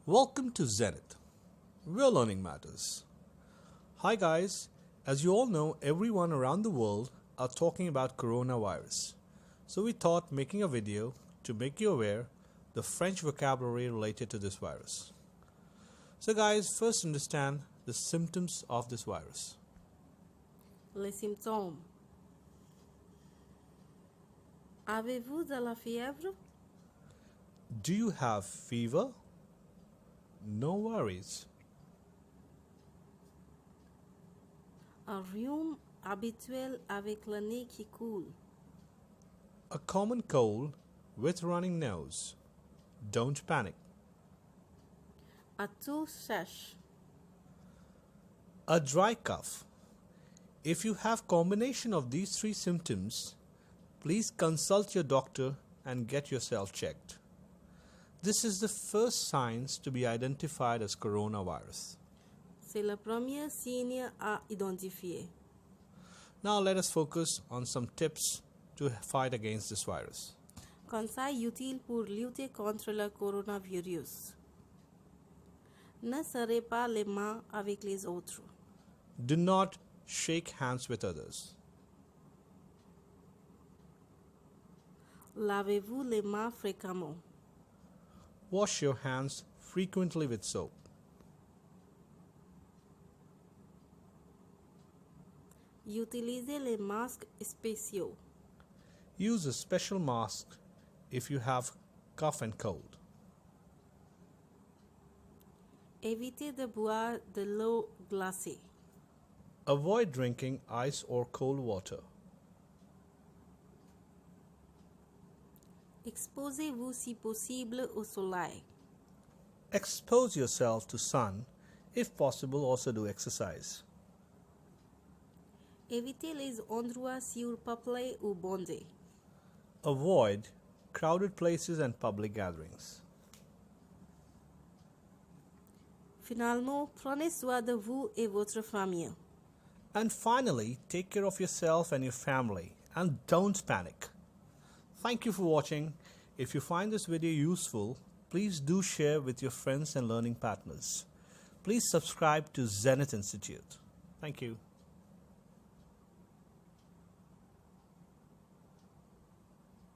Welcome to Zenith, where learning matters. Hi guys, as you all know, everyone around the world are talking about coronavirus. So we thought making a video to make you aware the French vocabulary related to this virus. So guys, first understand the symptoms of this virus. Les symptômes. Avez-vous de la fièvre? Do you have fever? No worries. Un rhume habituel avec le nez qui coule. A common cold with running nose. Don't panic. Un toux sèche. A dry cough. If you have combination of these three symptoms, please consult your doctor and get yourself checked. This is the first signs to be identified as coronavirus. C'est le premier signe à identifier. Now let us focus on some tips to fight against this virus. Conseil utile pour lutter contre le coronavirus. Ne serrez pas les mains avec les autres. Do not shake hands with others. Lavez-vous les mains fréquemment. Wash your hands frequently with soap. Utilisez les masques spéciaux. Use a special mask if you have cough and cold. Évitez de boire de l'eau glacée. Avoid drinking ice or cold water. Exposez-vous si possible au soleil. Expose yourself to sun. If possible, also do exercise. Évitez les endroits surpeuplés ou bondés. Avoid crowded places and public gatherings. Finalement, prenez soin de vous et votre famille. And finally, take care of yourself and your family and don't panic. Thank you for watching. If you find this video useful, please do share with your friends and learning partners. Please subscribe to Zenith Institute. Thank you.